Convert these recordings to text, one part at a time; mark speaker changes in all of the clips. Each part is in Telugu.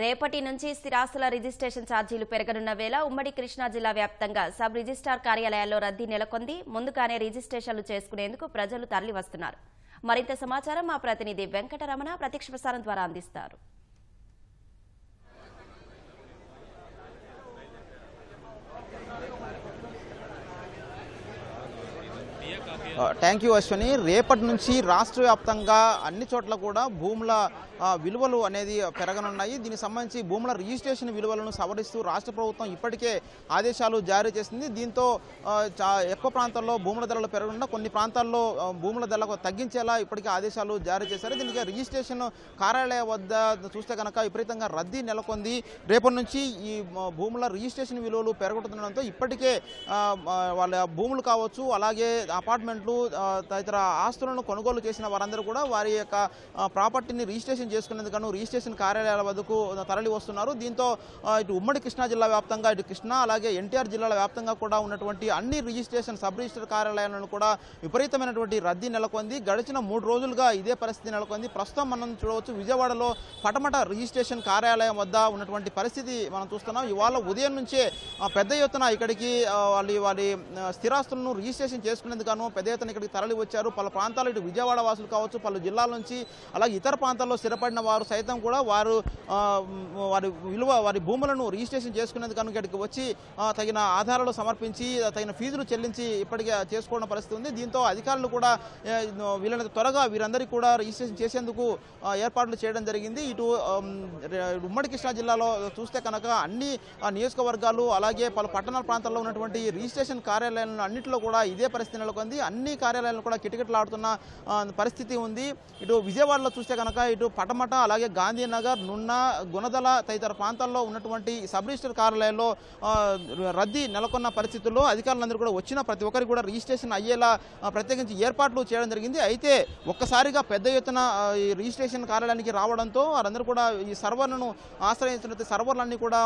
Speaker 1: రేపటి నుంచి స్థిరాస్తుల రిజిస్ట్రేషన్ ఛార్జీలు పెరగనున్న వేళ ఉమ్మడి కృష్ణా జిల్లా వ్యాప్తంగా సబ్ రిజిస్ట్రార్ కార్యాలయాల్లో రద్దీ నెలకొంది. ముందుగానే రిజిస్ట్రేషన్లు చేసుకునేందుకు ప్రజలు తరలివస్తున్నారు. మరింత సమాచారం మా ప్రతినిధి వెంకటరమణ ప్రత్యక్ష ప్రసారం ద్వారా అందిస్తారు.
Speaker 2: Thank you Ashwini. రేపటి నుంచి రాష్ట్ర వ్యాప్తంగా అన్ని చోట్ల కూడా భూముల విలువలు అనేది పెరగనున్నాయి. దీనికి సంబంధించి భూముల రిజిస్ట్రేషన్ విలువలను సవరిస్తూ రాష్ట్ర ప్రభుత్వం ఇప్పటికే ఆదేశాలు జారీ చేసింది. దీంతో ఎక్కువ ప్రాంతాల్లో భూముల ధరలు పెరగకుండా కొన్ని ప్రాంతాల్లో భూముల ధరలకు తగ్గించేలా ఇప్పటికే ఆదేశాలు జారీ చేశారు. దీనికి రిజిస్ట్రేషన్ కార్యాలయ వద్ద చూస్తే కనుక విపరీతంగా రద్దీ నెలకొంది. రేపటి నుంచి ఈ భూముల రిజిస్ట్రేషన్ విలువలు పెరుగుతుండడంతో ఇప్పటికే వాళ్ళ భూములు కావచ్చు, అలాగే అపార్ట్మెంట్లు తదితర ఆస్తులను కొనుగోలు చేసిన వారందరూ కూడా వారి యొక్క ప్రాపర్టీని రిజిస్ట్రేషన్ చేసుకునేందుకు రిజిస్ట్రేషన్ కార్యాలయాల వద్దకు తరలి వస్తున్నారు. దీంతో ఇటు ఉమ్మడి కృష్ణా జిల్లా వ్యాప్తంగా, ఇటు కృష్ణా అలాగే ఎన్టీఆర్ జిల్లాల వ్యాప్తంగా కూడా ఉన్నటువంటి అన్ని రిజిస్ట్రేషన్ సబ్ రిజిస్టర్ కార్యాలయాలను కూడా విపరీతమైనటువంటి రద్దీ నెలకొంది. గడిచిన 3 రోజులుగా ఇదే పరిస్థితి నెలకొంది. ప్రస్తుతం మనం చూడవచ్చు విజయవాడలో పటమట రిజిస్ట్రేషన్ కార్యాలయం వద్ద ఉన్నటువంటి పరిస్థితి మనం చూస్తున్నాం. ఇవాళ ఉదయం నుంచే పెద్ద ఎత్తున ఇక్కడికి వారి స్థిరాస్తులను రిజిస్ట్రేషన్ చేసుకునేందుకు పెద్ద ఎత్తున ఇక్కడికి తరలి వచ్చారు. పలు ప్రాంతాలు, ఇటు విజయవాడ వాసులు కావచ్చు, పలు జిల్లాల నుంచి, అలాగే ఇతర ప్రాంతాల్లో స్థిరపడిన వారు సైతం కూడా వారి భూములను రిజిస్ట్రేషన్ చేసుకునేందుకు ఇక్కడికి వచ్చి తగిన ఆధారాలు సమర్పించి తగిన ఫీజులు చెల్లించి ఇప్పటికే చేసుకోవడం పరిస్థితి ఉంది. దీంతో అధికారులు కూడా వీళ్ళని త్వరగా వీరందరికీ కూడా రిజిస్ట్రేషన్ చేసేందుకు ఏర్పాట్లు చేయడం జరిగింది. ఇటు ఉమ్మడి కృష్ణా జిల్లాలో చూస్తే కనుక అన్ని నియోజకవర్గాలు అలాగే పలు పట్టణాల ప్రాంతాల్లో ఉన్నటువంటి రిజిస్ట్రేషన్ కార్యాలయాలను అన్నింటిలో కూడా ఇదే పరిస్థితి నెలకొంది. అన్ని కార్యాలయాలను కూడా కిటకిటలాడుతున్న పరిస్థితి ఉంది. ఇటు విజయవాడలో చూస్తే కనుక ఇటు పటమట, అలాగే గాంధీనగర్, నున్న, గుణదల తదితర ప్రాంతాల్లో ఉన్నటువంటి సబ్ రిజిస్టర్ కార్యాలయాల్లో రద్దీ నెలకొన్న పరిస్థితుల్లో అధికారులందరూ కూడా వచ్చిన ప్రతి ఒక్కరికి కూడా రిజిస్ట్రేషన్ అయ్యేలా ప్రత్యేకించి ఏర్పాట్లు చేయడం జరిగింది. అయితే ఒక్కసారిగా పెద్ద ఎత్తున ఈ రిజిస్ట్రేషన్ కార్యాలయానికి రావడంతో వారందరూ కూడా ఈ సర్వర్లను ఆశ్రయించిన సర్వర్లన్నీ కూడా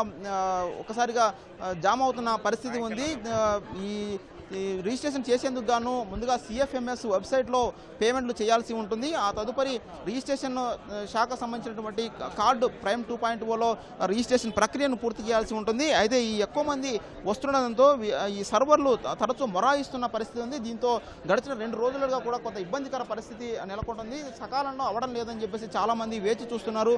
Speaker 2: ఒక్కసారిగా జామ్ అవుతున్న పరిస్థితి ఉంది. ఈ రిజిస్ట్రేషన్ చేసేందుకు గాను ముందుగా CFMS వెబ్సైట్లో పేమెంట్లు చేయాల్సి ఉంటుంది. ఆ తదుపరి రిజిస్ట్రేషన్ శాఖకు సంబంధించినటువంటి కార్డు ప్రైమ్ 2.0లో రిజిస్ట్రేషన్ ప్రక్రియను పూర్తి చేయాల్సి ఉంటుంది. అయితే ఈ ఎక్కువ మంది వస్తుండడంతో ఈ సర్వర్లు తరచూ మొరాయిస్తున్న పరిస్థితి ఉంది. దీంతో గడిచిన 2 రోజులుగా కూడా కొంత ఇబ్బందికర పరిస్థితి నెలకొంటుంది. సకాలంలో అవ్వడం లేదని చెప్పేసి చాలామంది వేచి చూస్తున్నారు.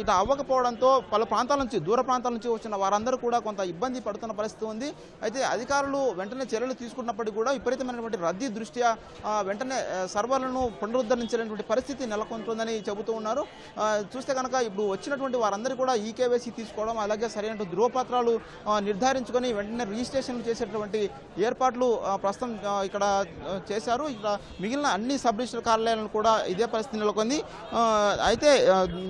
Speaker 2: ఇట్లా అవ్వకపోవడంతో పలు ప్రాంతాల నుంచి, దూర ప్రాంతాల నుంచి వచ్చిన వారందరూ కూడా కొంత ఇబ్బంది పడుతున్న పరిస్థితి ఉంది. అయితే అధికారులు వెంటనే చర్యలు తీసుకున్నప్పటికీ కూడా విపరీతమైనటువంటి రద్దీ దృష్ట్యా వెంటనే సర్వర్లను పునరుద్ధరించేటువంటి పరిస్థితి నెలకొంటుందని చెబుతూ ఉన్నారు. చూస్తే కనుక ఇప్పుడు వచ్చినటువంటి వారందరూ కూడా EKYC తీసుకోవడం, అలాగే సరైన ధృవపత్రాలు నిర్ధారించుకొని వెంటనే రిజిస్ట్రేషన్ చేసేటువంటి ఏర్పాట్లు ప్రస్తుతం ఇక్కడ చేశారు. ఇక్కడ మిగిలిన అన్ని సబ్ రిజిస్టర్ కార్యాలయాలను కూడా ఇదే పరిస్థితి నెలకొంది. అయితే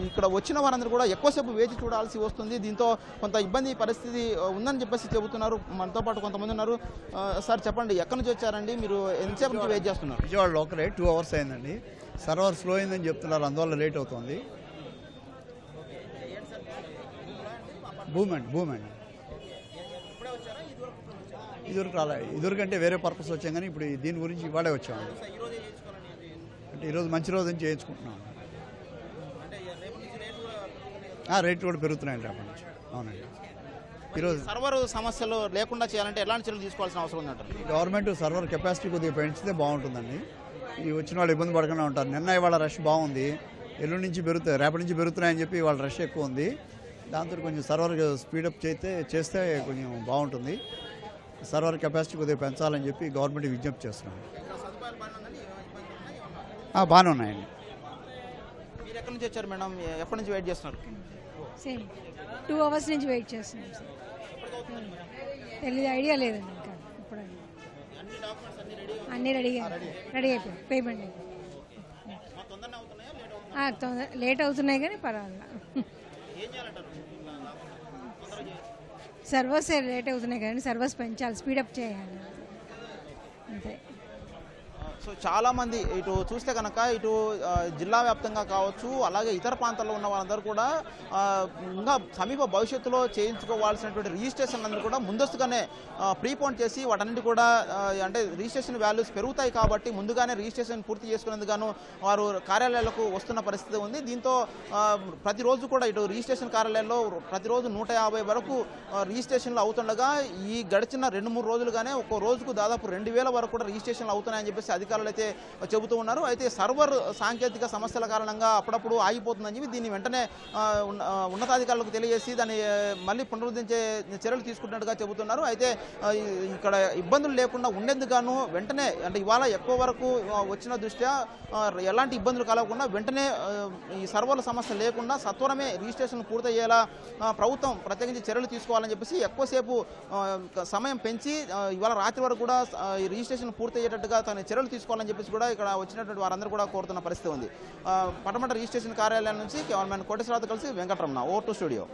Speaker 2: ఇక్కడ వచ్చిన వారందరూ కూడా ఎక్కువసేపు వేచి చూడాల్సి వస్తుంది. దీంతో కొంత ఇబ్బంది పరిస్థితి ఉందని చెప్పేసి చెబుతున్నారు. మనతో పాటు కొంతమంది ఉన్నారు. సార్ చెప్పండి, ఎక్కడి నుంచి వచ్చారండి? మీరు ఎంతసేపు నుంచి వెయిట్ చేస్తున్నారు?
Speaker 3: విజయవాడ లోకలే 2 అవర్స్ అయిందండి. సర్వర్ స్లో అయిందని చెప్తున్నారు, అందువల్ల లేట్ అవుతుంది. భూమండి ఇదివరకు రాలే. ఇదివరకంటే వేరే పర్పస్ వచ్చాం, కానీ ఇప్పుడు దీని గురించి ఇవాడే వచ్చామండి. అంటే ఈరోజు మంచి రోజు నుంచి చేయించుకుంటున్నాం. రేట్లు కూడా పెరుగుతున్నాయండి రేపటి నుంచి. అవునండి. ఈరోజు
Speaker 2: సర్వర్ సమస్యలు లేకుండా చేయాలంటే ఎలాంటి చర్యలు తీసుకోవాల్సిన అవసరం ఉందంటారు?
Speaker 3: గవర్నమెంట్ సర్వర్ కెపాసిటీ కొద్దిగా పెంచితే బాగుంటుందండి. ఈ వచ్చిన వాళ్ళు ఇబ్బంది పడకుండా ఉంటారు. నిన్న ఇవాళ రష్ బాగుంది, ఎల్లుండి నుంచి పెరుగుతాయి, రేపటి నుంచి పెరుగుతున్నాయని చెప్పి ఇవాళ రష్ ఎక్కువ ఉంది. దాంతో కొంచెం సర్వర్ స్పీడప్ చేస్తే కొంచెం బాగుంటుంది. సర్వర్ కెపాసిటీ కొద్దిగా పెంచాలని చెప్పి గవర్నమెంట్ విజ్ఞప్తి చేస్తున్నాం. బాగానే ఉన్నాయండి.
Speaker 2: మీరు ఎక్కడి నుంచి వచ్చారు మేడం? ఎప్పటి నుంచి వెయిట్ చేస్తున్నారు?
Speaker 4: 2 అవర్స్ నుంచి వెయిట్ చేస్తున్నాం సార్. తెలియదు, ఐడియా లేదండి. ఇంకా ఇప్పుడు అన్నీ రెడీ అయిపోయాయి. పేమెంట్ లేట్ అవుతున్నాయి కానీ పర్వాలేదు. సర్వర్స్ లేట్ అవుతున్నాయి కానీ సర్వర్స్ పెంచాలి, స్పీడప్ చేయాలి అంతే.
Speaker 2: సో చాలా మంది ఇటు చూస్తే కనుక ఇటు జిల్లా వ్యాప్తంగా కావచ్చు, అలాగే ఇతర ప్రాంతాల్లో ఉన్న వాళ్ళందరూ కూడా ఇంకా సమీప భవిష్యత్తులో చేయించుకోవాల్సినటువంటి రిజిస్ట్రేషన్ అందరూ కూడా ముందస్తుగానే ప్రీపోన్ చేసి వాటన్నిటి కూడా అంటే రిజిస్ట్రేషన్ వాల్యూస్ పెరుగుతాయి కాబట్టి ముందుగానే రిజిస్ట్రేషన్ పూర్తి చేసుకునేందుకు గాను వారు కార్యాలయాలకు వస్తున్న పరిస్థితి ఉంది. దీంతో ప్రతిరోజు కూడా ఇటు రిజిస్ట్రేషన్ కార్యాలయాల్లో ప్రతిరోజు 150 వరకు రిజిస్ట్రేషన్లు అవుతుండగా ఈ గడిచిన 2-3 రోజులుగానే ఒక్కో రోజుకు దాదాపు 2000 వరకు కూడా రిజిస్ట్రేషన్లు అవుతున్నాయని చెప్పేసి అధికారులు అయితే చెబుతూ ఉన్నారు. అయితే సర్వర్ సాంకేతిక సమస్యల కారణంగా అప్పుడప్పుడు ఆగిపోతుందని చెప్పి దీన్ని వెంటనే ఉన్నతాధికారులకు తెలియజేసి దాన్ని మళ్ళీ పునరుద్ధరించే చర్యలు తీసుకుంటున్నట్టుగా చెబుతున్నారు. అయితే ఇక్కడ ఇబ్బందులు లేకుండా ఉండేందుకు వెంటనే అంటే ఇవాళ ఎక్కువ వరకు వచ్చిన దృష్ట్యా ఎలాంటి ఇబ్బందులు కలగకుండా వెంటనే ఈ సర్వర్ల సమస్య లేకుండా సత్వరమే రిజిస్ట్రేషన్ పూర్తయ్యేలా ప్రభుత్వం ప్రత్యేకించి చర్యలు తీసుకోవాలని చెప్పేసి ఎక్కువసేపు సమయం పెంచి ఇవాళ రాత్రి వరకు కూడా ఈ రిజిస్ట్రేషన్ పూర్తయ్యేటట్టుగా తన చర్యలు తీసుకోవాలని చెప్పేసి కూడా ఇక్కడ వచ్చినటువంటి వారందరూ కూడా కోరుతున్న పరిస్థితి ఉంది. పటమట రిజిస్ట్రేషన్ కార్యాలయం నుంచి కెమెరామెన్ కోటేశ్వరరావుతో కలిసి వెంకటరమణ, ఓవర్ టు స్టూడియో.